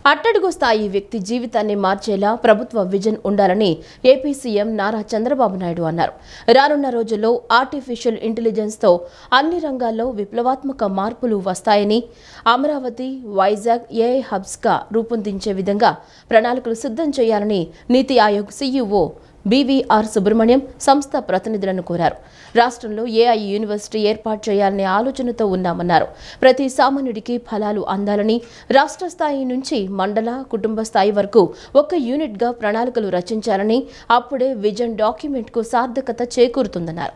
అట్టడుగు స్థాయి వ్యక్తి జీవితాన్ని మార్చేలా ప్రభుత్వ విజన్ ఉండాలని ఏపీ సీఎం నారా చంద్రబాబు నాయుడు అన్నారు. రానున్న రోజుల్లో ఆర్టిఫిషియల్ ఇంటెలిజెన్స్ తో అన్ని రంగాల్లో విప్లవాత్మక మార్పులు వస్తాయని, అమరావతి, వైజాగ్ ఏఐ హబ్స్ గా రూపొందించే విధంగా ప్రణాళికలు సిద్ధం చేయాలని నీతి ఆయోగ్ సీఈఓ బీవీఆర్ సుబ్రహ్మణ్యం సంస్థ ప్రతినిధులను కోరారు. రాష్ట్రంలో ఏఐ యూనివర్సిటీ ఏర్పాటు చేయాలనే ఆలోచనతో ఉన్నామన్నారు. ప్రతి సామాన్యుడికి ఫలాలు అందాలని రాష్ట్ర స్థాయి నుంచి మండల, కుటుంబ స్థాయి వరకు ఒక యూనిట్గా ప్రణాళికలు రచించాలని, అప్పుడే విజన్ డాక్యుమెంట్కు సార్థకత చేకూరుతుందన్నారు.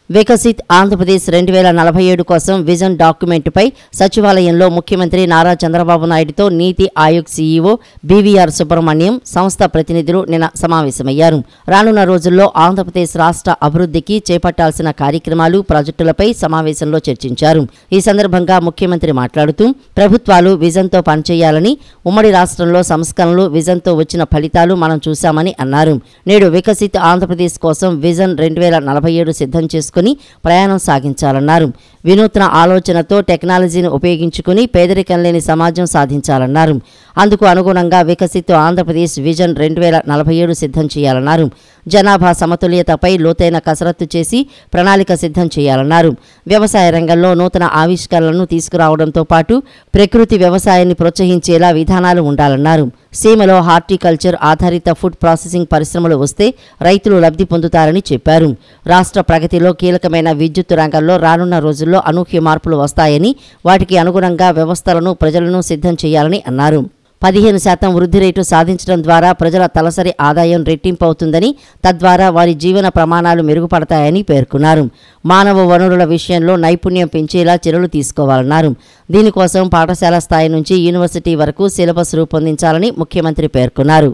వికసిత్ ఆంధ్రప్రదేశ్ 2047 కోసం విజన్ డాక్యుమెంటుపై సచివాలయంలో ముఖ్యమంత్రి నారా చంద్రబాబు నాయుడుతో నీతి ఆయోగ్ సీఈఓ బీవీఆర్ సుబ్రహ్మణ్యం సంస్థ ప్రతినిధులు నిన్న సమావేశమయ్యారు. రానున్న రోజుల్లో ఆంధ్రప్రదేశ్ రాష్ట్ర అభివృద్ధికి చేపట్టాల్సిన కార్యక్రమాలు, ప్రాజెక్టులపై సమావేశంలో చర్చించారు. ఈ సందర్భంగా ముఖ్యమంత్రి మాట్లాడుతూ ప్రభుత్వాలు విజన్తో పనిచేయాలని, ఉమ్మడి రాష్ట్రంలో సంస్కరణలు విజన్తో వచ్చిన ఫలితాలు మనం చూశామని అన్నారు. నేడు వికసిత్ ఆంధ్రప్రదేశ్ కోసం విజన్ 2047 సిద్ధం చేసుకుని ప్రయాణం సాగించాలన్నారు. వినూత్న ఆలోచనతో టెక్నాలజీని ఉపయోగించుకుని పేదరికం లేని సమాజం సాధించాలన్నారు. అందుకు అనుగుణంగా వికసిత్ ఆంధ్రప్రదేశ్ విజన్ 2047 సిద్ధం చేయాలన్నారు. జనాభా సమతుల్యతపై లోతైన కసరత్తు చేసి ప్రణాళిక సిద్ధం చేయాలన్నారు. వ్యవసాయ రంగంలో నూతన ఆవిష్కరణలను తీసుకురావడంతో పాటు ప్రకృతి వ్యవసాయాన్ని ప్రోత్సహించేలా విధానాలు ఉండాలన్నారు. సీమలో హార్టికల్చర్ ఆధారిత ఫుడ్ ప్రాసెసింగ్ పరిశ్రమలు వస్తే రైతులు లబ్ధి పొందుతారని చెప్పారు. రాష్ట్ర ప్రగతిలో కీలకమైన విద్యుత్ రంగంలో రానున్న రోజుల్లో అనూహ్య మార్పులు వస్తాయని, వాటికి అనుగుణంగా వ్యవస్థలను, ప్రజలను సిద్ధం చేయాలని అన్నారు. 15% వృద్ధి రేటు సాధించడం ద్వారా ప్రజల తలసరి ఆదాయం రెట్టింపు అవుతుందని, తద్వారా వారి జీవన ప్రమాణాలు మెరుగుపడతాయని పేర్కొన్నారు. మానవ వనరుల విషయంలో నైపుణ్యం పెంచేలా చర్యలు తీసుకోవాలన్నారు. దీనికోసం పాఠశాల స్థాయి నుంచి యూనివర్సిటీ వరకు సిలబస్ రూపొందించాలని ముఖ్యమంత్రి పేర్కొన్నారు.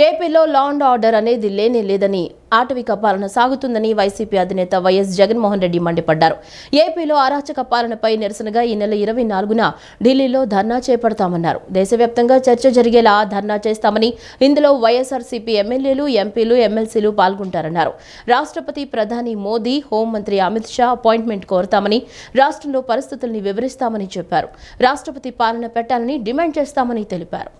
ఏపీలో లా అండ్ ఆర్డర్ అనేది లేనే లేదని, ఆటవిక పాలన సాగుతుందని వైసీపీ అధినేత వైఎస్ జగన్మోహన్ రెడ్డి మండిపడ్డారు. ఏపీలో అరాచక పాలనపై నిరసనగా ఈ నెల 24న ఢిల్లీలో ధర్నా చేపడతామన్నారు. దేశవ్యాప్తంగా చర్చ జరిగేలా ధర్నా చేస్తామని, ఇందులో వైఎస్ఆర్సీపీ ఎమ్మెల్యేలు, ఎంపీలు, ఎమ్మెల్సీలు పాల్గొంటారన్నారు. రాష్ట్రపతి, ప్రధాని మోదీ, హోంమంత్రి అమిత్ షా అపాయింట్మెంట్ కోరతామని, రాష్ట్రంలో పరిస్థితుల్ని వివరిస్తామని చెప్పారు. రాష్ట్రపతి పాలన పెట్టాలని డిమాండ్ చేస్తామని తెలిపారు.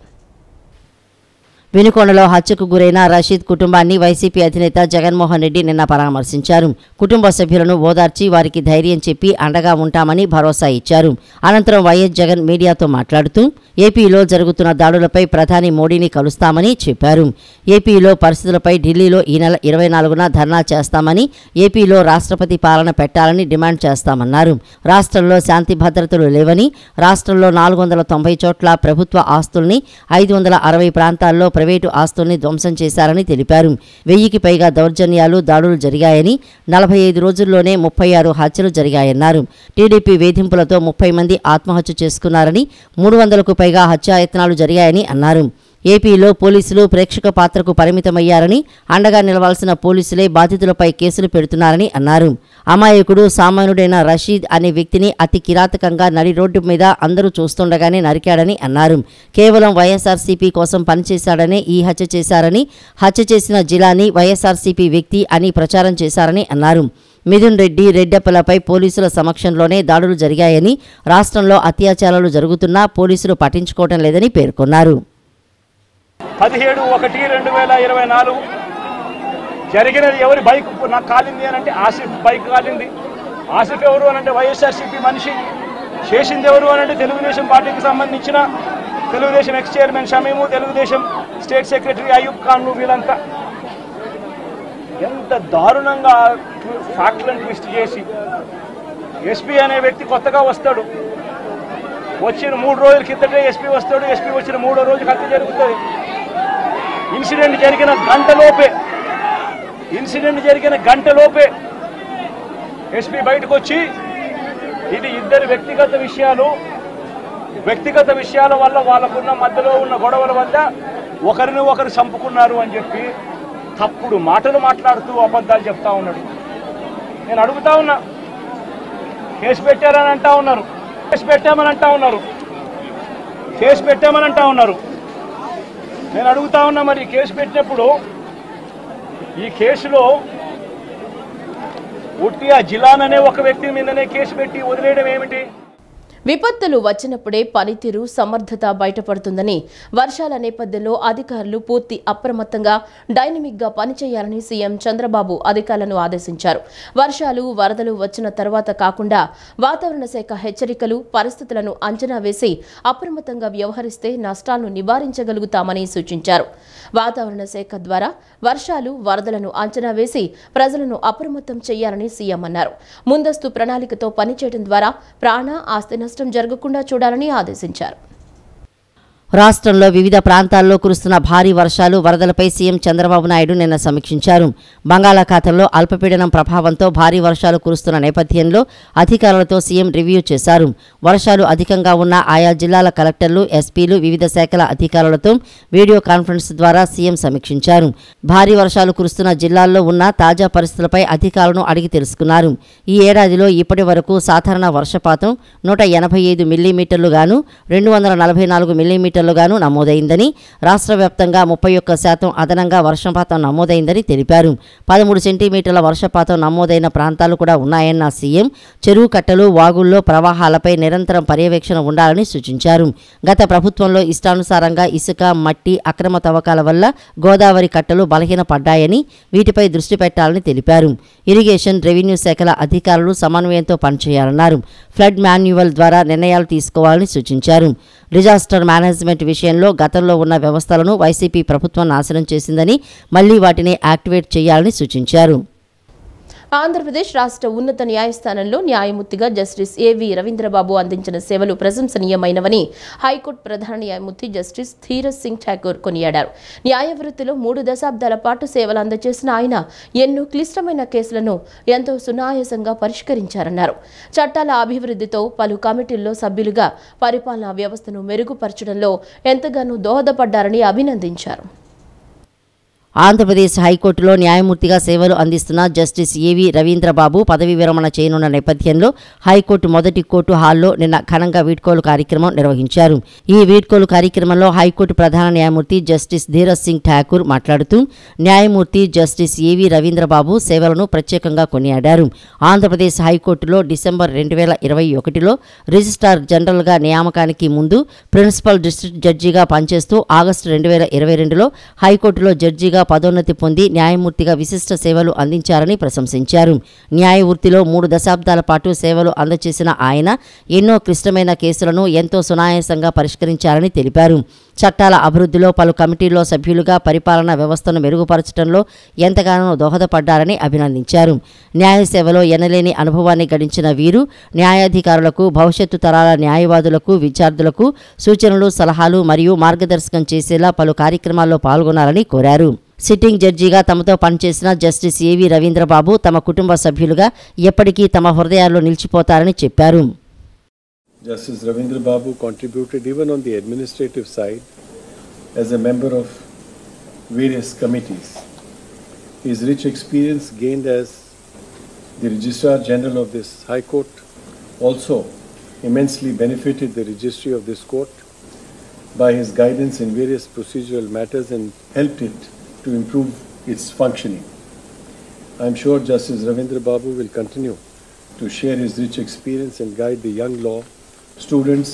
వినుకొండలో హత్యకు గురైన రషీద్ కుటుంబాన్ని వైసీపీ అధినేత జగన్మోహన్ రెడ్డి నిన్న పరామర్శించారు. కుటుంబ సభ్యులను ఓదార్చి వారికి ధైర్యం చెప్పి అండగా ఉంటామని భరోసా ఇచ్చారు. అనంతరం వైఎస్ జగన్ మీడియాతో మాట్లాడుతూ ఏపీలో జరుగుతున్న దాడులపై ప్రధాని మోడీని కలుస్తామని చెప్పారు. ఏపీలో పరిస్థితులపై ఢిల్లీలో ఈ నెల 24న ధర్నా చేస్తామని, ఏపీలో రాష్ట్రపతి పాలన పెట్టాలని డిమాండ్ చేస్తామన్నారు. రాష్ట్రంలో శాంతి భద్రతలు లేవని, రాష్ట్రంలో 490 చోట్ల ప్రభుత్వ ఆస్తుల్ని, 560 ప్రాంతాల్లో ప్రైవేటు ఆస్తుల్ని ధ్వంసం చేశారని తెలిపారు. 1000కి పైగా దౌర్జన్యాలు, దాడులు జరిగాయని, 45 రోజుల్లోనే 36 హత్యలు జరిగాయన్నారు. టీడీపీ వేధింపులతో 30 మంది ఆత్మహత్య చేసుకున్నారని, 300కు పైగా హత్యాయత్నాలు జరిగాయని అన్నారు. ఏపీలో పోలీసులు ప్రేక్షక పాత్రకు పరిమితమయ్యారని, అండగా నిలవాల్సిన పోలీసులే బాధితులపై కేసులు పెడుతున్నారని అన్నారు. అమాయకుడు, సామాన్యుడైన రషీద్ అనే వ్యక్తిని అతి కిరాతకంగా నడి రోడ్డు మీద అందరూ చూస్తుండగానే నరికాడని అన్నారు. కేవలం వైఎస్ఆర్సీపీ కోసం పనిచేశాడనే ఈ హత్య చేశారని, హత్య చేసిన జిలానీ వైఎస్ఆర్సీపీ వ్యక్తి అని ప్రచారం చేశారని అన్నారు. మిథున్ రెడ్డి, రెడ్డప్పలపై పోలీసుల సమక్షంలోనే దాడులు జరిగాయని, రాష్ట్రంలో అత్యాచారాలు జరుగుతున్నా పోలీసులు పట్టించుకోవడం లేదని పేర్కొన్నారు. 17/1/2024 జరిగినది ఎవరి బైక్ నాకు కాలింది అని అంటే ఆసిఫ్ బైక్ కాలింది. ఆసిఫ్ ఎవరు అని అంటే వైఎస్ఆర్సీపీ మనిషి. చేసింది ఎవరు అని అంటే తెలుగుదేశం పార్టీకి సంబంధించిన Telugu Desam ex chairman Shamim, Telugu Desam state secretary Ayub ఖాన్లు, వీళ్ళంతా ఎంత దారుణంగా ఫ్యాక్ట్లను ట్విస్ట్ చేసి, ఎస్పీ అనే వ్యక్తి కొత్తగా వస్తాడు, వచ్చిన 3 రోజుల కిందటే ఎస్పీ వస్తాడు, ఎస్పీ వచ్చిన 3వ రోజుకి హత్య జరుగుతుంది. ఇన్సిడెంట్ జరిగిన గంటలోపే ఎస్పీ బయటకు వచ్చి ఇది ఇద్దరు వ్యక్తిగత విషయాల వల్ల వాళ్ళకున్న మధ్యలో ఉన్న గొడవల వల్ల ఒకరిని ఒకరు చంపుకున్నారు అని చెప్పి తప్పుడు మాటలు మాట్లాడుతూ అబద్ధాలు చెప్తా ఉన్నాడు. నేను అడుగుతా ఉన్నా, కేసు పెట్టారని అంటా ఉన్నారు, కేసు పెట్టామని అంటా ఉన్నారు. నేను అడుగుతా ఉన్నా, మరి కేసు పెట్టినప్పుడు ఈ కేసులో ఉట్టి ఆ జిలాన్ అనే ఒక వ్యక్తి మీదనే కేసు పెట్టి వదిలేయడం ఏమిటి? విపత్తులు వచ్చినప్పుడే పనితీరు సమర్థత బయటపడుతుందని, వర్షాల నేపథ్యంలో అధికారులు పూర్తి అప్రమత్తంగా డైనమిక్ గా పనిచేయాలని సీఎం చంద్రబాబు అధికారులను ఆదేశించారు. వర్షాలు, వరదలు వచ్చిన తర్వాత కాకుండా వాతావరణ శాఖ హెచ్చరికలు, పరిస్థితులను అంచనా వేసి అప్రమత్తంగా వ్యవహరిస్తే నష్టాలను నివారించగలుగుతామని సూచించారు. వాతావరణ శాఖ ద్వారా వర్షాలు, వరదలను అంచనా వేసి ప్రజలను అప్రమత్తం చేయాలని సీఎం అన్నారు. ముందస్తు ప్రణాళికతో పనిచేయడం ద్వారా ప్రాణ, ఆస్తి నష్టం జరగకుండా చూడాలని ఆదేశించారు. రాష్ట్రంలో వివిధ ప్రాంతాల్లో కురుస్తున్న భారీ వర్షాలు, వరదలపై సీఎం చంద్రబాబు నాయుడు నిన్న సమీక్షించారు. బంగాళాఖాతంలో అల్పపీడనం ప్రభావంతో భారీ వర్షాలు కురుస్తున్న నేపథ్యంలో అధికారులతో సీఎం రివ్యూ చేశారు. వర్షాలు అధికంగా ఉన్న ఆయా జిల్లాల కలెక్టర్లు, ఎస్పీలు, వివిధ శాఖల అధికారులతో వీడియో కాన్ఫరెన్స్ ద్వారా సీఎం సమీక్షించారు. భారీ వర్షాలు కురుస్తున్న జిల్లాల్లో ఉన్న తాజా పరిస్థితులపై అధికారులను అడిగి తెలుసుకున్నారు. ఈ ఏడాదిలో ఇప్పటి వరకు సాధారణ వర్షపాతం 185 మిల్లీమీటర్లు గాను 244 మిల్లీమీటర్లు గాను నమోదైందని, రాష్ట్ర వ్యాప్తంగా 31% అదనంగా వర్షపాతం నమోదైందని తెలిపారు. 13 సెంటీమీటర్ల వర్షపాతం నమోదైన ప్రాంతాలు కూడా ఉన్నాయన్న సీఎం చెరువు కట్టలు, వాగుల్లో ప్రవాహాలపై నిరంతరం పర్యవేక్షణ ఉండాలని సూచించారు. గత ప్రభుత్వంలో ఇష్టానుసారంగా ఇసుక, మట్టి అక్రమ తవ్వకాల వల్ల గోదావరి కట్టలు బలహీనపడ్డాయని, వీటిపై దృష్టి పెట్టాలని తెలిపారు. ఇరిగేషన్, రెవెన్యూ శాఖల అధికారులు సమన్వయంతో పనిచేయాలన్నారు. ఫ్లడ్ మాన్యువల్ ద్వారా నిర్ణయాలు తీసుకోవాలని సూచించారు. డిజాస్టర్ మేనేజ్మెంట్ విషయంలో గతంలో ఉన్న వ్యవస్థలను వైసీపీ ప్రభుత్వం నాశనం చేసిందని, మళ్లీ వాటిని యాక్టివేట్ చేయాలని సూచించారు. ఆంధ్రప్రదేశ్ రాష్ట్ర ఉన్నత న్యాయస్థానంలో న్యాయమూర్తిగా జస్టిస్ ఏవి రవీంద్రబాబు అందించిన సేవలు ప్రశంసనీయమైనవని హైకోర్టు ప్రధాన న్యాయమూర్తి జస్టిస్ ధీరజ్ సింగ్ ఠాకూర్ కొనియాడారు. న్యాయ వృత్తిలో 3 దశాబ్దాల పాటు సేవలు అందజేసిన ఆయన ఎన్నో క్లిష్టమైన కేసులను ఎంతో సునాయాసంగా పరిష్కరించారన్నారు. చట్టాల అభివృద్ధితో పలు కమిటీల్లో సభ్యులుగా పరిపాలనా వ్యవస్థను మెరుగుపరచడంలో ఎంతగానో దోహదపడ్డారని అభినందించారు. ఆంధ్రప్రదేశ్ హైకోర్టులో న్యాయమూర్తిగా సేవలు అందిస్తున్న జస్టిస్ ఏవి రవీంద్రబాబు పదవీ విరమణ చేయనున్న నేపథ్యంలో హైకోర్టు మొదటి కోర్టు హాల్లో నిన్న ఘనంగా వీడ్కోలు కార్యక్రమం నిర్వహించారు. ఈ వీడ్కోలు కార్యక్రమంలో హైకోర్టు ప్రధాన న్యాయమూర్తి జస్టిస్ ధీరజ్ సింగ్ ఠాకూర్ మాట్లాడుతూ న్యాయమూర్తి జస్టిస్ ఏవి రవీంద్రబాబు సేవలను ప్రత్యేకంగా కొనియాడారు. ఆంధ్రప్రదేశ్ హైకోర్టులో డిసెంబర్ 2021లో రిజిస్ట్రార్ జనరల్గా నియామకానికి ముందు ప్రిన్సిపల్ డిస్ట్రిక్ట్ జడ్జిగా పనిచేస్తూ ఆగస్టు 2022లో హైకోర్టులో జడ్జిగా పదోన్నతి పొంది న్యాయమూర్తిగా విశిష్ట సేవలు అందించారని ప్రశంసించారు. న్యాయ వృత్తిలో 3 దశాబ్దాల పాటు సేవలు అందజేసిన ఆయన ఎన్నో క్లిష్టమైన కేసులను ఎంతో సునాయాసంగా పరిష్కరించారని తెలిపారు. చట్టాల అభివృద్ధిలో పలు కమిటీల్లో సభ్యులుగా పరిపాలనా వ్యవస్థను మెరుగుపరచడంలో ఎంతగానో దోహదపడ్డారని అభినందించారు. న్యాయ సేవలో ఎనలేని అనుభవాన్ని గడించిన వీరు న్యాయాధికారులకు, భవిష్యత్తు తరాల న్యాయవాదులకు, విద్యార్థులకు సూచనలు, సలహాలు మరియు మార్గదర్శకం చేసేలా పలు కార్యక్రమాల్లో పాల్గొనాలని కోరారు. సిట్టింగ్ జడ్జిగా తమతో పనిచేసిన జస్టిస్ ఏవి రవీంద్రబాబు తమ కుటుంబ సభ్యులుగా ఎప్పటికీ తమ హృదయాల్లో నిలిచిపోతారని చెప్పారు. Justice Ravindra Babu contributed even on the administrative side as a member of various committees. His rich experience gained as the Registrar General of this High Court also immensely benefited the registry of this court by his guidance in various procedural matters and helped it to improve its functioning. I am sure Justice Ravindra Babu will continue to share his rich experience and guide the young law students,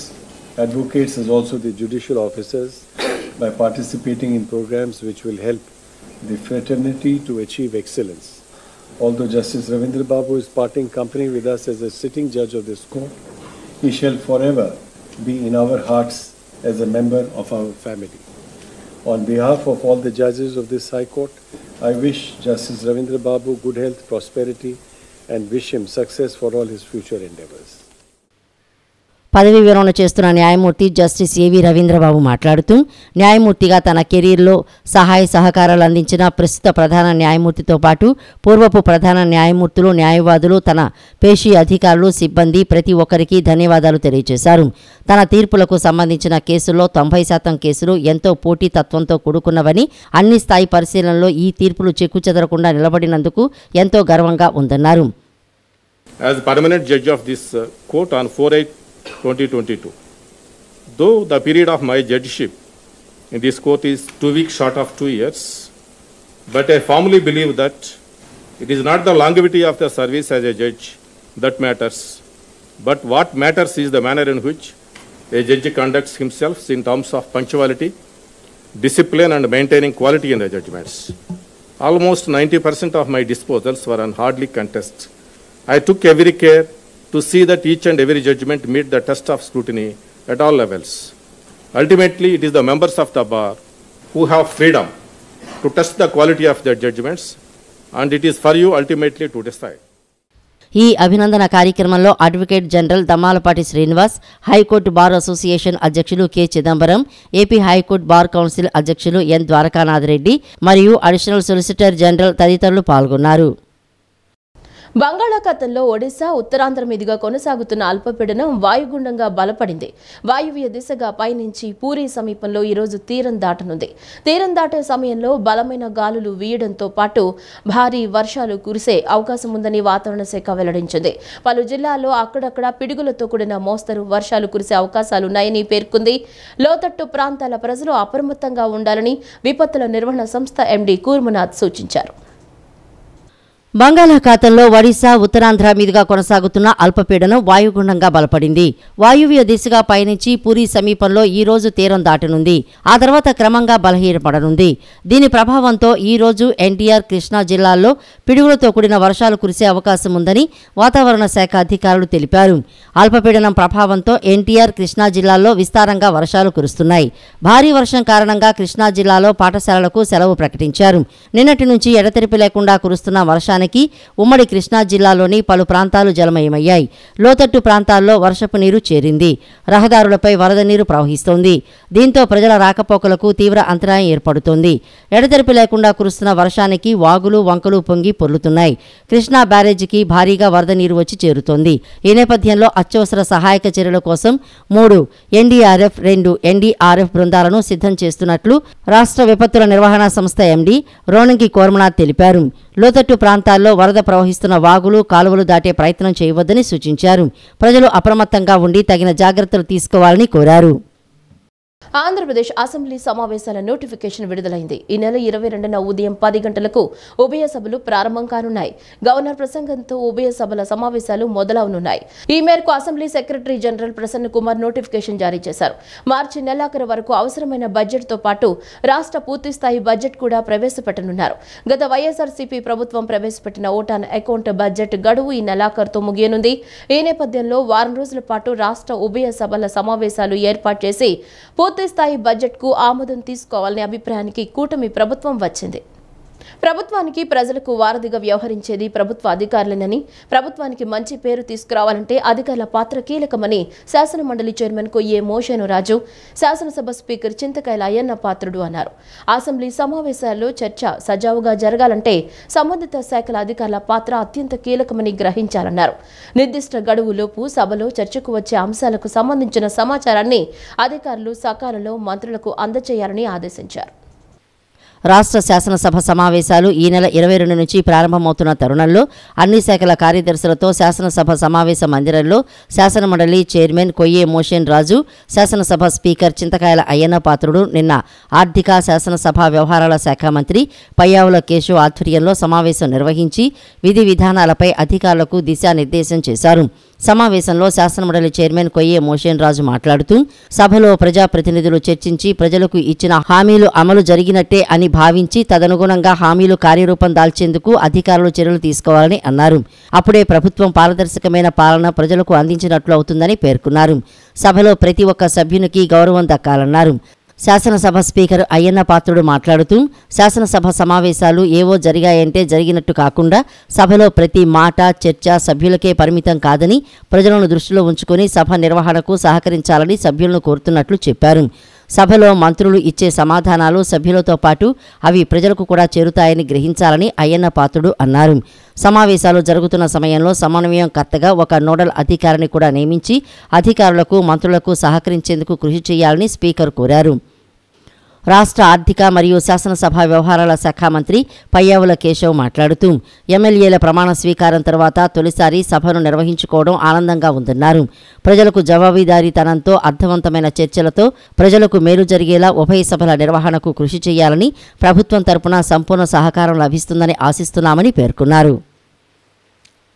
advocates as also the judicial officers by participating in programs which will help the fraternity to achieve excellence. Although Justice Ravindra Babu is parting company with us as a sitting judge of this court, he shall forever be in our hearts as a member of our family. On behalf of all the judges of this High Court, I wish Justice Ravindra Babu good health, prosperity and wish him success for all his future endeavors. పదవీ విరమణ చేస్తున్న న్యాయమూర్తి justice ఏవి రవీంద్రబాబు మాట్లాడుతూ న్యాయమూర్తిగా తన కెరీర్లో సహాయ సహకారాలు అందించిన ప్రస్తుత ప్రధాన న్యాయమూర్తితో పాటు పూర్వపు ప్రధాన న్యాయమూర్తులు, న్యాయవాదులు, తన పేషీ అధికారులు, సిబ్బంది ప్రతి ఒక్కరికి ధన్యవాదాలు తెలియజేశారు. తన తీర్పులకు సంబంధించిన కేసుల్లో 90% కేసులు ఎంతో పోటీతత్వంతో కూడుకున్నవని, అన్ని స్థాయి పరిశీలనలో ఈ తీర్పులు చెక్కుచెదరకుండా నిలబడినందుకు ఎంతో గర్వంగా ఉందన్నారు. As permanent judge of this court on 4/8/2022, though the period of my judgeship in this court is 2 weeks short of 2 years, but I firmly believe that it is not the longevity of the service as a judge that matters, but what matters is the manner in which a judge conducts himself in terms of punctuality, discipline and maintaining quality in the judgments. Almost 90% of my disposals were on hardly contests. I took every care to see that each and every judgment meet the test of scrutiny at all levels. Ultimately, it is the members of the bar who have freedom to test the quality of their judgments, and it is for you ultimately to decide. ఈ అభినందన కార్యక్రమంలో advocate general Dammalapati Srinivas, high court bar association అధ్యక్షులు K Chidambaram, AP high court bar council అధ్యక్షులు N Dwarakanath Reddy మరియు additional solicitor general తదితరులు పాల్గొన్నారు. బంగాళాఖాతంలో ఒడిశా, ఉత్తరాంధ్ర మీదుగా కొనసాగుతున్న అల్పపీడనం వాయుగుండంగా బలపడింది. వాయువ్య దిశగా పయనించి పూరీ సమీపంలో ఈరోజు తీరం దాటనుంది. తీరం దాటే సమయంలో బలమైన గాలులు వీయడంతో పాటు భారీ వర్షాలు కురిసే అవకాశం ఉందని వాతావరణ శాఖ వెల్లడించింది. పలు జిల్లాల్లో అక్కడక్కడ పిడుగులతో కూడిన మోస్తరు వర్షాలు కురిసే అవకాశాలున్నాయని పేర్కొంది. లోతట్టు ప్రాంతాల ప్రజలు అప్రమత్తంగా ఉండాలని విపత్తుల నిర్వహణ సంస్థ ఎండీ కూర్మనాథ్ సూచించారు. బంగాళాఖాతంలో ఒడిశా, ఉత్తరాంధ్ర మీదుగా కొనసాగుతున్న అల్పపీడనం వాయుగుండంగా బలపడింది. వాయువ్య దిశగా పయనించి పూరీ సమీపంలో ఈ రోజు తీరం దాటనుంది. ఆ తర్వాత క్రమంగా బలహీనపడనుంది. దీని ప్రభావంతో ఈ రోజు ఎన్టీఆర్, కృష్ణా జిల్లాల్లో పిడుగులతో కూడిన వర్షాలు కురిసే అవకాశం ఉందని వాతావరణ శాఖ అధికారులు తెలిపారు. అల్పపీడనం ప్రభావంతో ఎన్టీఆర్, కృష్ణా జిల్లాల్లో విస్తారంగా వర్షాలు కురుస్తున్నాయి. భారీ వర్షం కారణంగా కృష్ణా జిల్లాలో పాఠశాలలకు సెలవు ప్రకటించారు. నిన్నటి నుంచి ఎడతెరిపి లేకుండా కురుస్తున్న వర్షానికి ఉమ్మడి కృష్ణా జిల్లాలోని పలు ప్రాంతాలు జలమయమయ్యాయి. లోతట్టు ప్రాంతాల్లో వర్షపు నీరు చేరింది. రహదారులపై వరద నీరు ప్రవహిస్తోంది. దీంతో ప్రజల రాకపోకలకు తీవ్ర అంతరాయం ఏర్పడుతోంది. ఎడతెరిపి లేకుండా కురుస్తున్న వర్షానికి వాగులు, వంకలు పొంగి పొర్లుతున్నాయి. కృష్ణా బ్యారేజీకి భారీగా వరద నీరు వచ్చి చేరుతోంది. ఈ నేపథ్యంలో అత్యవసర సహాయక చర్యల కోసం 3 ఎన్డీఆర్ఎఫ్, 2 ఎన్డీఆర్ఎఫ్ బృందాలను సిద్ధం చేస్తున్నట్లు రాష్ట్ర విపత్తుల నిర్వహణ సంస్థ ఎండీ రోణంకి కోర్మనాథ్ తెలిపారు. లోతట్టు ప్రాంతాల్లో వరద ప్రవహిస్తున్న వాగులు, కాలువలు దాటే ప్రయత్నం చేయవద్దని సూచించారు. ప్రజలు అప్రమత్తంగా ఉండి తగిన జాగ్రత్తలు తీసుకోవాలని కోరారు. ఆంధ్రప్రదేశ్ అసెంబ్లీ సమావేశాల నోటిఫికేషన్ విడుదలైంది. ఈ నెల 22న ఉదయం 10 గంటలకు ఉభయ సభలు ప్రారంభం కానున్నాయి. గవర్నర్ ప్రసంగంతో ఉభయ సభల సమావేశాలు మొదలవనున్నాయి. ఈ మేరకు assembly secretary general Prasanna Kumar notification జారీ చేశారు. మార్చి నెలాఖరు వరకు అవసరమైన బడ్జెట్తో పాటు రాష్ట్ర పూర్తిస్థాయి బడ్జెట్ కూడా ప్రవేశపెట్టనున్నారు. గత వైఎస్ఆర్సీపీ ప్రభుత్వం ప్రవేశపెట్టిన ఓటాన్ అకౌంట్ బడ్జెట్ గడువు ఈ నెలాఖరుతో ముగియనుంది. ఈ నేపథ్యంలో వారం రోజుల పాటు రాష్ట్ర ఉభయ సభల సమావేశాలు ఏర్పాటు చేసి పూర్తిస్థాయి బడ్జెట్కు ఆమోదం తీసుకోవాలనే అభిప్రాయానికి కూటమి ప్రభుత్వం వచ్చింది. ప్రభుత్వానికి ప్రజలకు వారధిగా వ్యవహరించేది ప్రభుత్వ అధికారులేనని, ప్రభుత్వానికి మంచి పేరు తీసుకురావాలంటే అధికారుల పాత్ర కీలకమని శాసనమండలి చైర్మన్ కొయ్యే మోషేనురాజు, శాసనసభ స్పీకర్ చింతకాయల అయ్యన్న పాత్రుడు అన్నారు. అసెంబ్లీ సమావేశాల్లో చర్చ సజావుగా జరగాలంటే సంబంధిత శాఖల అధికారుల పాత్ర అత్యంత కీలకమని గ్రహించాలన్నారు. నిర్దిష్ట గడువులోపు సభలో చర్చకు వచ్చే అంశాలకు సంబంధించిన సమాచారాన్ని అధికారులు సకాలంలో మంత్రులకు అందజేయాలని ఆదేశించారు. రాష్ట్ర శాసనసభ సమావేశాలు ఈ నెల 22 నుంచి ప్రారంభమవుతున్న తరుణంలో అన్ని శాఖల కార్యదర్శులతో శాసనసభ సమావేశ మందిరంలో శాసనమండలి చైర్మన్ కొయ్యే మోషన్ రాజు, శాసనసభ స్పీకర్ చింతకాయల అయ్యన్న పాత్రుడు నిన్న ఆర్థిక, శాసనసభ వ్యవహారాల శాఖ మంత్రి పయ్యావుల కేశవ్ ఆధ్వర్యంలో సమావేశం నిర్వహించి విధి విధానాలపై అధికారులకు దిశానిర్దేశం చేశారు. సమావేశంలో శాసనమండలి చైర్మన్ కొయ్యే మోషన్ రాజు మాట్లాడుతూ సభలో ప్రజాప్రతినిధులు చర్చించి ప్రజలకు ఇచ్చిన హామీలు అమలు జరిగినట్టే అని భావించి తదనుగుణంగా హామీలు కార్యరూపం దాల్చేందుకు అధికారులు చర్యలు తీసుకోవాలని అన్నారు. అప్పుడే ప్రభుత్వం పారదర్శకమైన పాలన ప్రజలకు అందించినట్లు అవుతుందని పేర్కొన్నారు. సభలో ప్రతి ఒక్క సభ్యునికి గౌరవం దక్కాలన్నారు. శాసనసభ స్పీకర్ అయ్యన్న పాత్రుడు మాట్లాడుతూ శాసనసభ సమావేశాలు ఏవో జరిగాయంటే జరిగినట్టు కాకుండా సభలో ప్రతి మాట, చర్చ సభ్యులకే పరిమితం కాదని ప్రజలను దృష్టిలో ఉంచుకొని సభ నిర్వహణకు సహకరించాలని సభ్యులను కోరుతున్నట్లు చెప్పారు. సభలో మంత్రులు ఇచ్చే సమాధానాలు సభ్యులతో పాటు అవి ప్రజలకు కూడా చేరుతాయని గ్రహించాలని అయ్యన్న పాత్రుడు అన్నారు. సమావేశాలు జరుగుతున్న సమయంలో సమన్వయంకర్తగా ఒక నోడల్ అధికారిని కూడా నియమించి అధికారులకు, మంత్రులకు సహకరించేందుకు కృషి చేయాలని స్పీకర్ కోరారు. రాష్ట్ర ఆర్థిక మరియు శాసనసభ వ్యవహారాల శాఖ మంత్రి పయ్యావుల కేశవ్ మాట్లాడుతూ ఎమ్మెల్యేల ప్రమాణ స్వీకారం తర్వాత తొలిసారి సభను నిర్వహించుకోవడం ఆనందంగా ఉందన్నారు. ప్రజలకు జవాబుదారీతనంతో అర్థవంతమైన చర్చలతో ప్రజలకు మేలు జరిగేలా ఉభయ సభల నిర్వహణకు కృషి చేయాలని, ప్రభుత్వం తరపున సంపూర్ణ సహకారం లభిస్తుందని ఆశిస్తున్నామని పేర్కొన్నారు.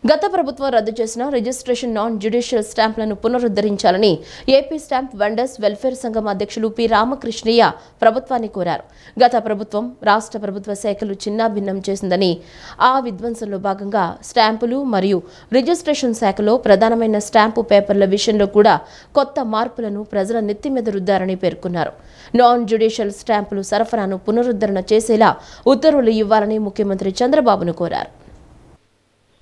గత ప్రభుత్వం రద్దు చేసిన రిజిస్ట్రేషన్ నాన్ జ్యుడిషియల్ స్టాంప్లను పునరుద్ధరించాలని ఏపీ స్టాంప్ వెండర్స్ వెల్ఫేర్ సంఘం అధ్యక్షులు పి రామకృష్ణయ్య ప్రభుత్వాన్ని కోరారు. గత ప్రభుత్వం రాష్ట్ర ప్రభుత్వ శాఖలు చిన్నాభిన్నం చేసిందని, ఆ విధ్వంసంలో భాగంగా స్టాంపులు మరియు రిజిస్ట్రేషన్ శాఖలో ప్రధానమైన స్టాంపు పేపర్ల విషయంలో కూడా కొత్త మార్పులను ప్రజల నెత్తిమీద రుద్దారని పేర్కొన్నారు. నాన్ జ్యుడిషియల్ స్టాంపులు సరఫరాను పునరుద్ధరణ చేసేలా ఉత్తర్వులు ఇవ్వాలని ముఖ్యమంత్రి చంద్రబాబును కోరారు.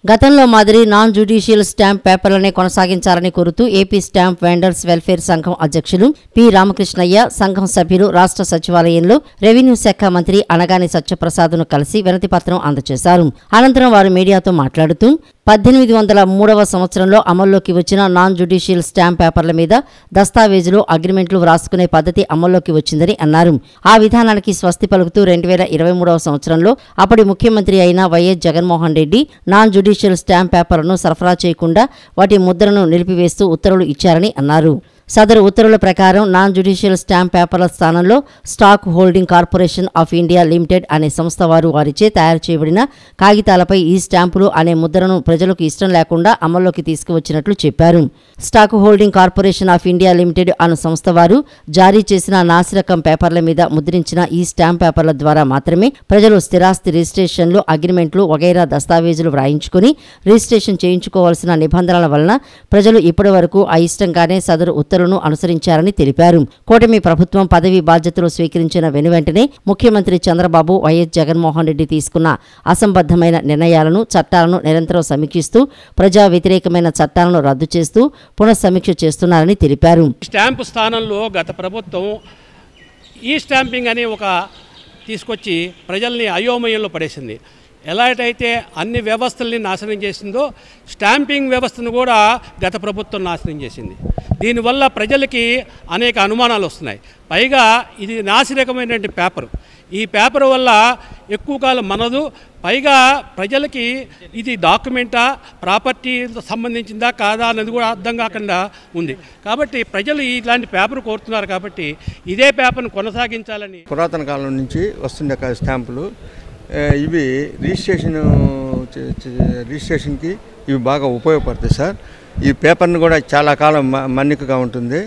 గతంలో మాదిరి నాన్ జ్యుడిషియల్ స్టాంప్ పేపర్లనే కొనసాగించాలని కోరుతూ ఏపీ స్టాంప్ వెండర్స్ వెల్ఫేర్ సంఘం అధ్యక్షులు పి రామకృష్ణయ్య, సంఘం సభ్యులు రాష్ట్ర సచివాలయంలో రెవెన్యూ శాఖ మంత్రి అనగాని సత్యప్రసాద్ను కలిసి వినతిపత్రం అందజేశారు. అనంతరం వారు మీడియాతో మాట్లాడుతూ 1803వ సంవత్సరంలో అమల్లోకి వచ్చిన నాన్ జ్యుడిషియల్ స్టాంప్ పేపర్ల మీద దస్తావేజులు, అగ్రిమెంట్లు వ్రాసుకునే పద్ధతి అమల్లోకి వచ్చిందని అన్నారు. ఆ విధానానికి స్వస్తి పలుకుతూ 2023వ సంవత్సరంలో అప్పటి ముఖ్యమంత్రి అయిన YS Jaganmohan Reddy non judicial stamp పేపర్లను సరఫరా చేయకుండా వాటి ముద్రను నిలిపివేస్తూ ఉత్తర్వులు ఇచ్చారని అన్నారు. సదరు ఉత్తర్వుల ప్రకారం నాన్ జ్యుడిషియల్ స్టాంప్ పేపర్ల స్థానంలో stock holding corporation of India limited అనే సంస్థ వారిచే తయారు చేయబడిన కాగితాలపై ఈ స్టాంపులు అనే ముద్రను ప్రజలకు ఇష్టం లేకుండా అమల్లోకి తీసుకువచ్చినట్లు చెప్పారు. Stock holding corporation of India limited అను సంస్థ వారు జారీ చేసిన నాసిరకం పేపర్ల మీద ముద్రించిన ఈ స్టాంప్ పేపర్ల ద్వారా మాత్రమే ప్రజలు స్థిరాస్తి రిజిస్ట్రేషన్లు, అగ్రిమెంట్లు వగైరా దస్తావేజులు వ్రాయించుకుని రిజిస్ట్రేషన్ చేయించుకోవాల్సిన నిబంధనల వలన ప్రజలు ఇప్పటి వరకు అయిష్టంగానే సదరు ఉత్తర్వులను అనుసరించారని తెలిపారు. కూటమి ప్రభుత్వం పదవి బాధ్యతలు స్వీకరించిన వెనువెంటనే ముఖ్యమంత్రి చంద్రబాబు, వైఎస్ జగన్మోహన్ రెడ్డి తీసుకున్న అసంబద్ధమైన నిర్ణయాలను, చట్టాలను నిరంతరం సమీక్షిస్తూ ప్రజా వ్యతిరేకమైన చట్టాలను రద్దు చేస్తూ పునఃసమీక్ష చేస్తున్నారని తెలిపారు. స్టాంపు స్థానంలో గత ప్రభుత్వం ఈ స్టాంపింగ్ అనే ఒక తీసుకొచ్చి ప్రజల్ని అయోమయంలో పడేసింది. ఎలాగైతే అన్ని వ్యవస్థల్ని నాశనం చేసిందో స్టాంపింగ్ వ్యవస్థను కూడా గత ప్రభుత్వం నాశనం చేసింది. దీనివల్ల ప్రజలకి అనేక అనుమానాలు వస్తున్నాయి. పైగా ఇది నాసిరకమైనటువంటి పేపరు. ఈ పేపర్ వల్ల ఎక్కువ కాలం మనదు. పైగా ప్రజలకి ఇది డాక్యుమెంటా, ప్రాపర్టీ సంబంధించిందా కాదా అన్నది కూడా అర్థం కాకుండా ఉంది. కాబట్టి ప్రజలు ఇలాంటి పేపర్ కోరుతున్నారు. కాబట్టి ఇదే పేపర్ను కొనసాగించాలని. పురాతన కాలం నుంచి వస్తుండే స్టాంపులు ఇవి రిజిస్ట్రేషన్కి ఇవి బాగా ఉపయోగపడతాయి సార్. ఈ పేపర్ని కూడా చాలా కాలం మన్నికగా ఉంటుంది.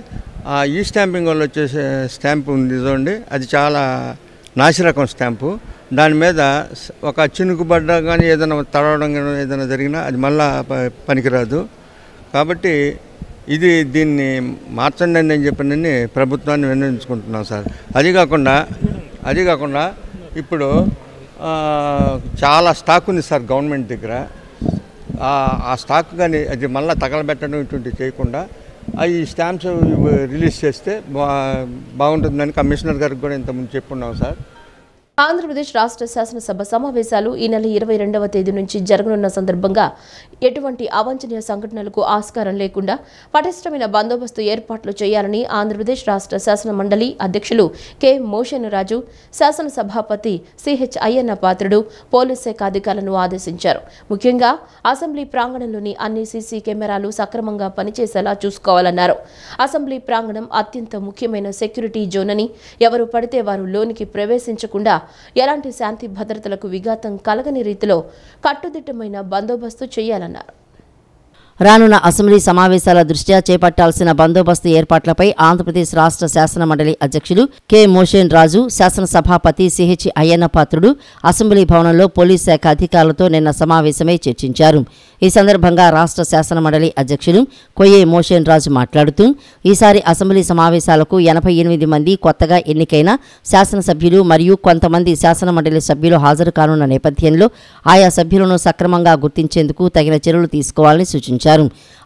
ఈ స్టాంపింగ్ వల్ల వచ్చేసే స్టాంపు ఉంది చూడండి, అది చాలా నాసిరకం స్టాంపు. దాని మీద ఒక చినుకుబడ్డా కానీ ఏదైనా తడవడం కానీ ఏదైనా జరిగినా అది మళ్ళా పనికిరాదు. కాబట్టి దీన్ని మార్చండి అని చెప్పినని ప్రభుత్వాన్ని విన్నవించుకుంటున్నాం సార్. అది కాకుండా ఇప్పుడు చాలా స్టాక్ ఉంది సార్ గవర్నమెంట్ దగ్గర. ఆ స్టాక్ కానీ అది మళ్ళీ తగలబెట్టడం ఇటువంటి చేయకుండా ఈ స్టాంప్స్ రిలీజ్ చేస్తే బాగుంటుందని కమిషనర్ గారికి కూడా ఇంతకుముందు చెప్పున్నాం సార్. ఆంధ్రప్రదేశ్ రాష్ట్ర శాసనసభ సమావేశాలు ఈ నెల 22వ తేదీ నుంచి జరగనున్న సందర్భంగా ఎటువంటి అవాంఛనీయ సంఘటనలకు ఆస్కారం లేకుండా పటిష్టమైన బందోబస్తు ఏర్పాట్లు చేయాలని ఆంధ్రప్రదేశ్ రాష్ట్ర శాసన మండలి అధ్యక్షులు కె మోషన్ రాజు, శాసనసభాపతి సిహెచ్ అయ్యన్న పాత్రుడు పోలీస్ శాఖ అధికారులను ఆదేశించారు. ముఖ్యంగా అసెంబ్లీ ప్రాంగణంలోని అన్ని సీసీ కెమెరాలు సక్రమంగా పనిచేసేలా చూసుకోవాలన్నారు. అసెంబ్లీ ప్రాంగణం అత్యంత ముఖ్యమైన సెక్యూరిటీ జోన్ అని, ఎవరు పడితే వారు లోనికి ప్రవేశించకుండా ఎలాంటి శాంతి భద్రతలకు విఘాతం కలగని రీతిలో కట్టుదిట్టమైన బందోబస్తు చేయాలన్నారు. రానున్న అసెంబ్లీ సమావేశాల దృష్ట్యా చేపట్టాల్సిన బందోబస్తు ఏర్పాట్లపై ఆంధ్రప్రదేశ్ రాష్ట్ర శాసన మండలి అధ్యక్షులు కె మోషన్ రాజు, శాసనసభాపతి సిహెచ్ అయ్యన్న పాత్రుడు అసెంబ్లీ భవనంలో పోలీస్ శాఖ అధికారులతో నిన్న సమావేశమై చర్చించారు. ఈ సందర్భంగా రాష్ట్ర శాసన మండలి అధ్యక్షులు కొయ్యే మోషన్ రాజు మాట్లాడుతూ ఈసారి అసెంబ్లీ సమావేశాలకు 88 మంది కొత్తగా ఎన్నికైన శాసనసభ్యులు మరియు కొంతమంది శాసన మండలి సభ్యులు హాజరు కానున్న నేపథ్యంలో ఆయా సభ్యులను సక్రమంగా గుర్తించేందుకు తగిన చర్యలు తీసుకోవాలని సూచించారు.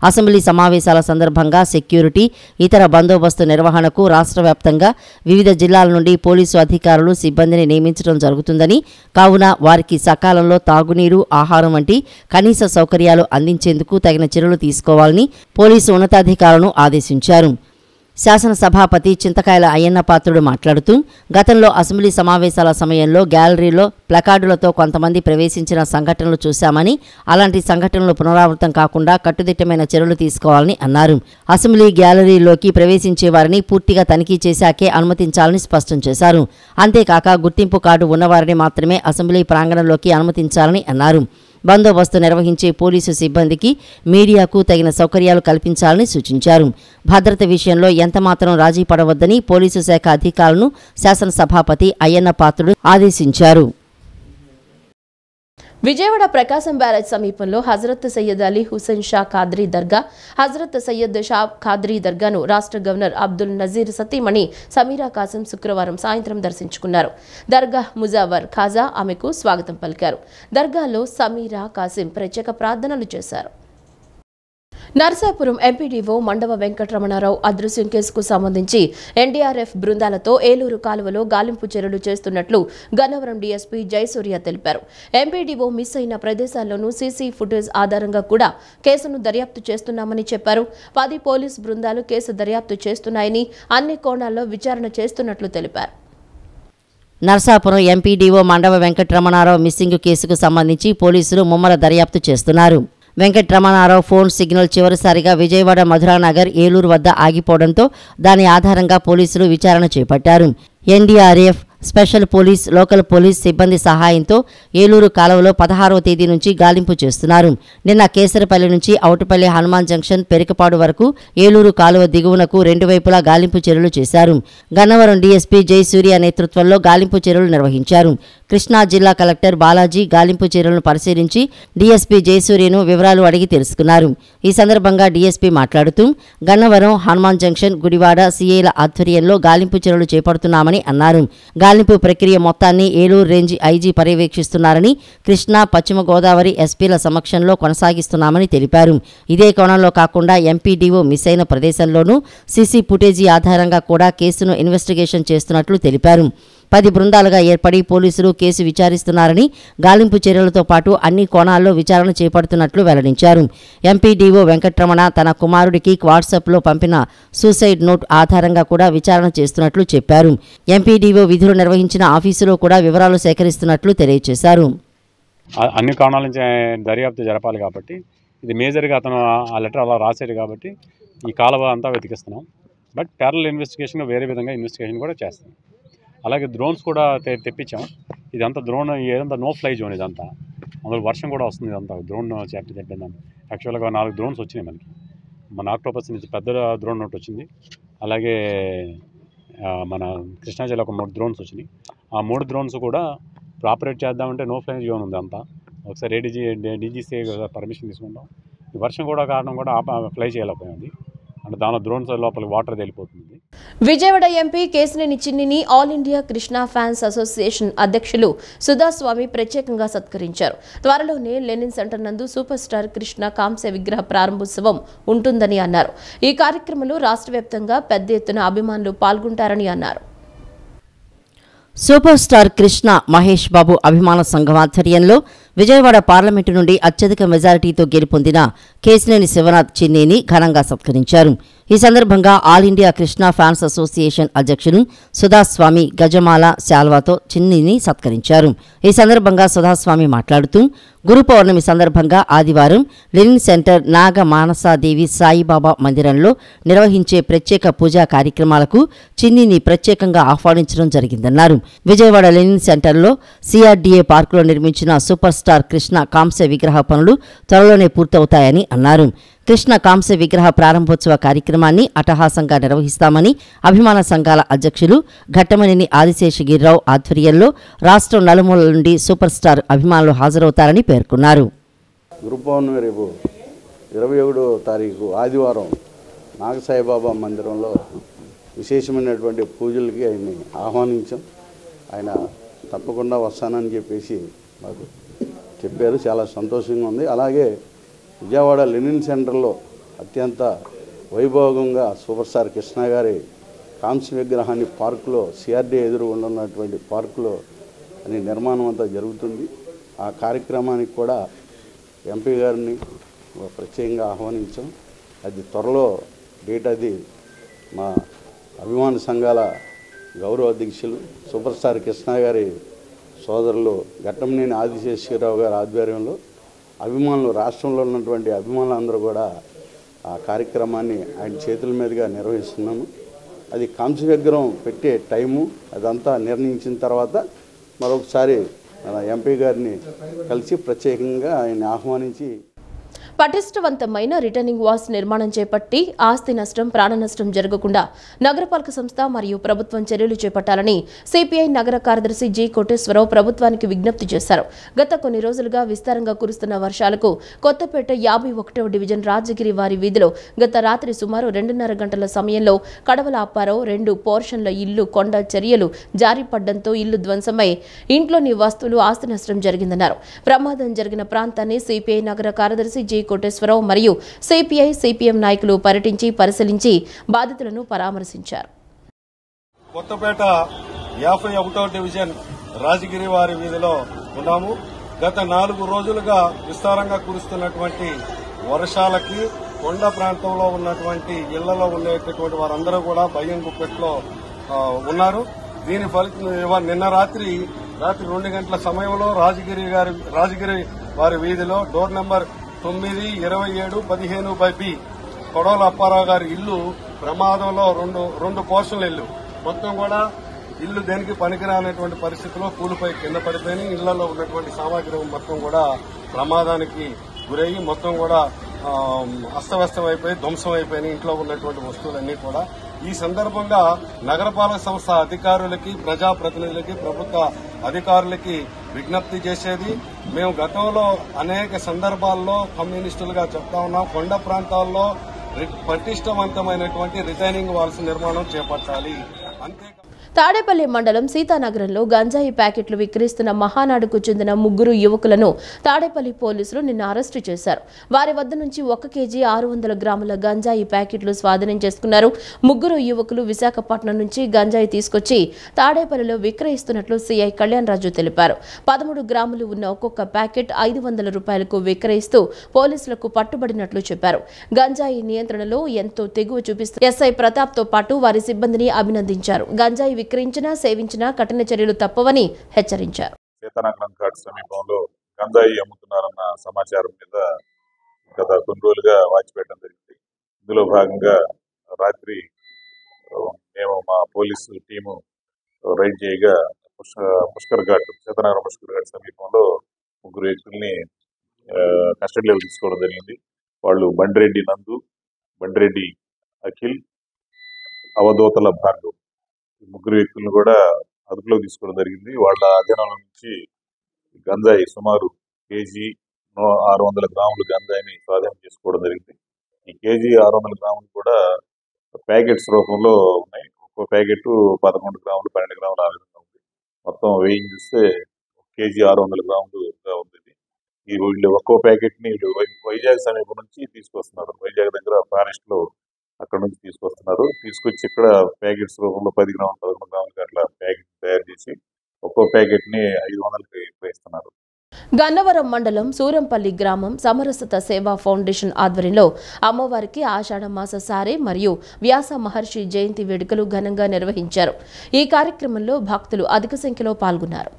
అసెంబ్లీ సమావేశాల సందర్భంగా సెక్యూరిటీ, ఇతర బందోబస్తు నిర్వహణకు రాష్ట్ర వ్యాప్తంగా వివిధ జిల్లాల నుండి పోలీసు అధికారులు, సిబ్బందిని నియమించడం జరుగుతుందని, కావున వారికి సకాలంలో తాగునీరు, ఆహారం వంటి కనీస సౌకర్యాలు అందించేందుకు తగిన చర్యలు తీసుకోవాలని పోలీసు ఉన్నతాధికారులను ఆదేశించారు. శాసనసభాపతి చింతకాయల అయ్యన్న పాత్రుడు మాట్లాడుతూ గతంలో అసెంబ్లీ సమావేశాల సమయంలో గ్యాలరీలో ప్లకార్డులతో కొంతమంది ప్రవేశించిన సంఘటనలు చూశామని, అలాంటి సంఘటనలు పునరావృతం కాకుండా కట్టుదిట్టమైన చర్యలు తీసుకోవాలని అన్నారు. అసెంబ్లీ గ్యాలరీలోకి ప్రవేశించే వారిని పూర్తిగా తనిఖీ చేశాకే అనుమతించాలని స్పష్టం చేశారు. అంతేకాక గుర్తింపు కార్డు ఉన్నవారిని మాత్రమే అసెంబ్లీ ప్రాంగణంలోకి అనుమతించాలని అన్నారు. బందోబస్తు నిర్వహించే పోలీసు సిబ్బందికి మీడియాకు తగిన సౌకర్యాలు కల్పించాలని సూచించారు. భద్రత విషయంలో ఎంతమాత్రం రాజీ పడవద్దని పోలీసు శాఖ అధికారులను శాసనసభాపతి అయ్యన్న పాత్రుడు ఆదేశించారు. విజయవాడ ప్రకాశం బ్యారేజ్ సమీపంలో హజరత్ సయ్యద్ అలీ హుసేన్ షా ఖాద్రీ దర్గా, హజరత్ సయ్యద్ షా ఖాద్రీ దర్గాను రాష్ట్ర గవర్నర్ అబ్దుల్ నజీర్ సతీమణి సమీరా కాసిం శుక్రవారం సాయంత్రం దర్శించుకున్నారు. దర్గా ముజావర్ ఖాజా ఆమెకు స్వాగతం పలికారు. దర్గాలో సమీరా కాసిం ప్రత్యేక ప్రార్థనలు చేశారు. నర్సాపురం ఎంపీడీఓ మండవ వెంకటరమణారావు అదృశ్యం కేసుకు సంబంధించి ఎన్డీఆర్ఎఫ్ బృందాలతో ఏలూరు కాలువలో గాలింపు చర్యలు చేస్తున్నట్లు గన్నవరం డీఎస్పీ జయసూర్య తెలిపారు. ఎంపీడీఓ మిస్ అయిన ప్రదేశాల్లోనూ సీసీ ఫుటేజ్ ఆధారంగా కూడా కేసును దర్యాప్తు చేస్తున్నామని చెప్పారు. 10 పోలీసు బృందాలు కేసు దర్యాప్తు చేస్తున్నాయని, అన్ని కోణాల్లో విచారణ చేస్తున్నట్లు తెలిపారు. నర్సాపురం ఎంపీడీఓ మండవ వెంకటరమణారావు మిస్సింగ్ కేసుకు సంబంధించి పోలీసులు ముమ్మర దర్యాప్తు చేస్తున్నారు. వెంకటరమణారావు ఫోన్ సిగ్నల్ చివరిసారిగా విజయవాడ మధురానగర్ ఏలూరు వద్ద ఆగిపోవడంతో దాని ఆధారంగా పోలీసులు విచారణ చేపట్టారు. NDRF, special police, local police సిబ్బంది సహాయంతో ఏలూరు కాలువలో 16వ తేదీ నుంచి గాలింపు చేస్తున్నారు. నిన్న కేసరపల్లి నుంచి అవుటపల్లి హనుమాన్ జంక్షన్ పెరికపాడు వరకు ఏలూరు కాలువ దిగువనకు 2 వైపులా గాలింపు చర్యలు చేశారు. గన్నవరం డీఎస్పీ జయసూర్య నేతృత్వంలో గాలింపు చర్యలు నిర్వహించారు. కృష్ణా జిల్లా కలెక్టర్ బాలాజీ గాలింపు చర్యలను పరిశీలించి డీఎస్పీ జయసూర్యను వివరాలు అడిగి తెలుసుకున్నారు. ఈ సందర్భంగా డీఎస్పీ మాట్లాడుతూ గన్నవరం, హనుమాన్ జంక్షన్, గుడివాడ సీఏల ఆధ్వర్యంలో గాలింపు చర్యలు చేపడుతున్నామని అన్నారు. గాలింపు ప్రక్రియ మొత్తాన్ని ఏలూరు రేంజ్ ఐజీ పర్యవేక్షిస్తున్నారని, కృష్ణా, పశ్చిమ గోదావరి ఎస్పీల సమక్షంలో కొనసాగిస్తున్నామని తెలిపారు. ఇదే కోణంలో కాకుండా ఎంపీడీఓ మిస్ అయిన ప్రదేశంలోనూ సీసీ ఫుటేజీ ఆధారంగా కూడా కేసును ఇన్వెస్టిగేషన్ చేస్తున్నట్లు తెలిపారు. 10 బృందాలుగా ఏర్పడి పోలీసులు కేసు విచారిస్తున్నారని, గాలింపు చర్యలతో పాటు అన్ని కోణాల్లో విచారణ చేపడుతున్నట్లు వెల్లడించారు. ఎంపీడీఓ వెంకటరమణ తన కుమారుడికి వాట్సాప్లో పంపిన సూసైడ్ నోట్ ఆధారంగా కూడా విచారణ చేస్తున్నట్లు చెప్పారు. ఎంపీడీఓ విధులు నిర్వహించిన ఆఫీసులో కూడా వివరాలు సేకరిస్తున్నట్లు తెలియజేశారు. అన్ని కోణాల నుంచి దర్యాప్తు జరపాలి కాబట్టి ఇది మేజర్గా అతను ఆ లెటర్ అలా రాశాడు కాబట్టి ఈ కాలువ అంతా వెతికిస్తున్నాం. బట్ ప్యారలల్ ఇన్వెస్టిగేషన్ వేరే విధంగా ఇన్వెస్టిగేషన్ కూడా చేస్తాం. అలాగే డ్రోన్స్ కూడా తెప్పించాం. ఇదంతా డ్రోన్ ఏదంతా నో ఫ్లై జోన్, ఇదంతా అందులో వర్షం కూడా వస్తుంది. ఇదంతా డ్రోన్ చెప్పేదాన్ని యాక్చువల్గా 4 డ్రోన్స్ వచ్చినాయి మనకి. మన ఆక్టోపస్ నుంచి పెద్ద డ్రోన్ ఒకటి వచ్చింది. అలాగే మన కృష్ణా జిల్లా ఒక 3 డ్రోన్స్ వచ్చినాయి. ఆ 3 డ్రోన్స్ కూడా ఆపరేట్ చేద్దామంటే నో ఫ్లై జోన్ ఉంది అంతా. ఒకసారి డీజీసీ పర్మిషన్ తీసుకుంటాం. ఈ వర్షం కూడా కారణం కూడా ఫ్లై చేయలేకపోయింది. అంటే దానిలో డ్రోన్స్ లోపలికి వాటర్ వెళ్ళిపోతుంది. విజయవాడ ఎంపీ కేశినేని చిన్నిని all India Krishna fans association అధ్యక్షులు సుధాస్వామి ప్రత్యేకంగా సత్కరించారు. త్వరలోనే లెనిన్ సెంటర్ నందు సూపర్ స్టార్ కృష్ణ కాంస్య విగ్రహ ప్రారంభోత్సవం ఉంటుందని అన్నారు. ఈ కార్యక్రమంలో రాష్ట్ర వ్యాప్తంగా పెద్ద ఎత్తున అభిమానులు పాల్గొంటారని అన్నారు. సూపర్ స్టార్ కృష్ణ మహేష్ బాబు అభిమాన సంఘం ఆధ్వర్యంలో విజయవాడ పార్లమెంటు నుండి అత్యధిక మెజారిటీతో గెలుపొందిన కేశినేని శివనాథ్ చిన్నిని ఘనంగా సత్కరించారు. ఈ సందర్భంగా all India Krishna fans association అధ్యక్షులు సుధాస్వామి గజమాల శాల్వాతో చిన్నిని సత్కరించారు. ఈ సందర్భంగా సుధాస్వామి మాట్లాడుతూ గురు పౌర్ణమి సందర్భంగా ఆదివారం లెనిన్ సెంటర్ నాగ మానసాదేవి సాయిబాబా మందిరంలో నిర్వహించే ప్రత్యేక పూజా కార్యక్రమాలకు చిన్నిని ప్రత్యేకంగా ఆహ్వానించడం జరిగిందన్నారు. విజయవాడ లెనిన్ సెంటర్లో సిఆర్డీఏ పార్కులో నిర్మించిన సూపర్ స్టార్ కృష్ణ కాంస్య విగ్రహ పనులు త్వరలోనే పూర్తవుతాయని అన్నారు. కృష్ణ కాంస్య విగ్రహ ప్రారంభోత్సవ కార్యక్రమాన్ని అట్టహాసంగా నిర్వహిస్తామని అభిమాన సంఘాల అధ్యక్షులు ఘట్టమనేని ఆదిశేషగిరిరావు ఆధ్వర్యంలో రాష్ట్రం నలుమూలల నుండి సూపర్ స్టార్ అభిమానులు హాజరవుతారని పేర్కొన్నారు. గురు పౌర్ణమి రేపు 21వ తారీఖు ఆదివారం నాగసాయిబాబా మందిరంలో విశేషమైనటువంటి పూజలకి ఆయన్ని ఆహ్వానించాం. ఆయన తప్పకుండా వస్తానని చెప్పేసి మాకు చెప్పారు. చాలా సంతోషంగా ఉంది. అలాగే విజయవాడ లెనిన్ సెంటర్లో అత్యంత వైభోగంగా సూపర్ స్టార్ కృష్ణ గారి కాంస్య విగ్రహాన్ని పార్కులో సిఆర్డీ ఎదురుగుండా ఉన్నటువంటి పార్కులో అని నిర్మాణం అంతా జరుగుతుంది. ఆ కార్యక్రమానికి కూడా ఎంపీ గారిని ప్రత్యేకంగా ఆహ్వానించాం. అది త్వరలో డేట్ అది మా అభిమాన సంఘాల గౌరవ అధ్యక్షులు సూపర్ స్టార్ కృష్ణ గారి సోదరులు ఘట్టమనేని ఆదిశేషగిరిరావు గారి ఆధ్వర్యంలో అభిమానులు రాష్ట్రంలో ఉన్నటువంటి అభిమానులందరూ కూడా ఆ కార్యక్రమాన్ని ఆయన చేతుల మీదుగా నిర్వహిస్తున్నాము. అది కాంస్య విగ్రహం పెట్టే టైము అదంతా నిర్ణయించిన తర్వాత మరొకసారి మన ఎంపీ గారిని కలిసి ప్రత్యేకంగా ఆయన ఆహ్వానించి పటిష్టవంతమైన రిటర్నింగ్ వాల్స్ నిర్మాణం చేపట్టి ఆస్తి నష్టం, ప్రాణ నష్టం జరగకుండా నగరపాలక సంస్థ మరియు ప్రభుత్వం చర్యలు చేపట్టాలని సిపిఐ నగర కార్యదర్శి జి కోటేశ్వరరావు ప్రభుత్వానికి విజ్ఞప్తి చేశారు. గత కొన్ని రోజులుగా విస్తారంగా కురుస్తున్న వర్షాలకు కొత్తపేట 51వ డివిజన్ రాజగిరి వారి వీధిలో గత రాత్రి సుమారు 2:30 గంటల సమయంలో కడవల అప్పారావు 2 పోర్షన్ల ఇల్లు కొండ చర్యలు జారిపడ్డంతో ఇల్లు ధ్వంసమై ఇంట్లోని వస్తువులు ఆస్తి నష్టం జరిగిందన్నారు. ప్రమాదం జరిగిన ప్రాంతాన్ని సిపిఐ నగర కార్యదర్శి జి కోటేశ్వరరావు మరియు సిపిఐ సిపిఎం నాయకులు పర్యటించి పరిశీలించి బాధితులను పరామర్శించారు. కొత్తపేట 51వ డివిజన్ రాజగిరి వారి వీధిలో ఉన్నాము. గత 4 రోజులుగా విస్తారంగా కురుస్తున్నటువంటి వర్షాలకి కొండ ప్రాంతంలో ఉన్నటువంటి ఇళ్లలో ఉండేటటువంటి వారందరూ కూడా భయం గుప్పెట్లో ఉన్నారు. దీని ఫలితం నిన్న రాత్రి 2 గంటల సమయంలో రాజగిరి వారి వీధిలో డోర్ నెంబర్ 9, 27, 15/B కొడవల అప్పారావు గారి ఇల్లు ప్రమాదంలో రెండు పోర్షన్ల ఇల్లు మొత్తం కూడా ఇల్లు దేనికి పనికిరానటువంటి పరిస్థితిలో కూలిపోయి కింద పడిపోయి ఇళ్లలో ఉన్నటువంటి సామాగ్రి మొత్తం కూడా ప్రమాదానికి గురయ్యి మొత్తం కూడా అస్తవ్యస్తం అయిపోయి ధ్వంసం అయిపోయినాయి ఇంట్లో ఉన్నటువంటి వస్తువులన్నీ కూడా. ఈ సందర్భంగా నగరపాలక సంస్థ అధికారులకి, ప్రజాప్రతినిధులకి, ప్రభుత్వ అధికారులకి విజ్ఞప్తి చేసేది, మేము గతంలో అనేక సందర్భాల్లో కమ్యూనిస్టులుగా చెప్తా ఉన్నాం, కొండ ప్రాంతాల్లో పటిష్టవంతమైనటువంటి రిటైనింగ్ వాల్స్ నిర్మాణం చేపట్టాలి. అంతేకాదు తాడేపల్లి మండలం సీతానగరంలో గంజాయి ప్యాకెట్లు విక్రయిస్తున్న మహానాడుకు చెందిన 3 యువకులను తాడేపల్లి పోలీసులు నిన్న అరెస్టు చేశారు. వారి వద్ద నుంచి 1 కేజీ 600 గ్రాముల గంజాయి ప్యాకెట్లు స్వాధీనం చేసుకున్నారు. 3 యువకులు విశాఖపట్నం నుంచి గంజాయి తీసుకొచ్చి తాడేపల్లిలో విక్రయిస్తున్నట్లు సిఐ కళ్యాణ్ రాజు తెలిపారు. 13 గ్రాములు ఉన్న ఒక్కొక్క ప్యాకెట్ 500 రూపాయలకు విక్రయిస్తూ పోలీసులకు పట్టుబడినట్లు చెప్పారు. గంజాయి నియంత్రణలో ఎంతో తెగువ చూపిస్తూ ఎస్ఐ ప్రతాప్ తో పాటు వారి సిబ్బందిని అభినందించారు. గంజాయి విక్రయించినా సేవించినా కఠిన చర్యలు తప్పవని హెచ్చరించారు. సీతానగరం ఘాట్ సమీపంలో గంజాయి అమ్ముతున్నారన్న సమాచారం మీద గత కొన్ని రోజులుగా వాచ్ పెట్టడం జరిగింది. ఇందులో భాగంగా రాత్రి మేము మా పోలీసు టీము రైడ్ చేయగా పుష్కర్ ఘాట్, సీతానగరం పుష్కర్ ఘాట్ సమీపంలో 3 వ్యక్తుల్ని కస్టడీలో తీసుకోవడం జరిగింది. వాళ్ళు బండిరెడ్డి నందు, బండిరెడ్డి అఖిల్, అవధూతల భార్గవ్, 3 వ్యక్తులను కూడా అదుపులో తీసుకోవడం జరిగింది. వాళ్ళ అధీనంలో నుంచి గంజాయి సుమారు కేజీ 600 గ్రాములు గంజాయిని స్వాధీనం చేసుకోవడం జరిగింది. ఈ కేజీ 600 గ్రాములు కూడా ప్యాకెట్స్ రూపంలో ఉన్నాయి. ఒక్కో ప్యాకెట్ 11 గ్రాములు, 12 గ్రాములు ఆ విధంగా ఉంది. మొత్తం వెయిట్ చూస్తే కేజీ 600 గ్రాములుగా ఉంది. ఈ వీళ్ళు ఒక్కో ప్యాకెట్ ని వైజాగ్ సమీపం నుంచి తీసుకొస్తున్నారు. వైజాగ్ దగ్గర ఫారెస్ట్ లో అక్కడ నుంచి తీసుకొచ్చి ఇక్కడ ప్యాకెట్స్ రూపంలో 10 గ్రాములు, 11 గ్రాములు అట్లా ప్యాకెట్ తయారు చేసి ఒక్కో ప్యాకెట్ ని 500కి ఇస్తున్నారు. గన్నవరం మండలం సూరంపల్లి గ్రామం సమరసత సేవా ఫౌండేషన్ ఆధ్వర్యంలో అమ్మవారికి ఆషాఢ మాస సారే మరియు వ్యాస మహర్షి జయంతి వేడుకలు ఘనంగా నిర్వహించారు. ఈ కార్యక్రమంలో భక్తులు అధిక సంఖ్యలో పాల్గొన్నారు.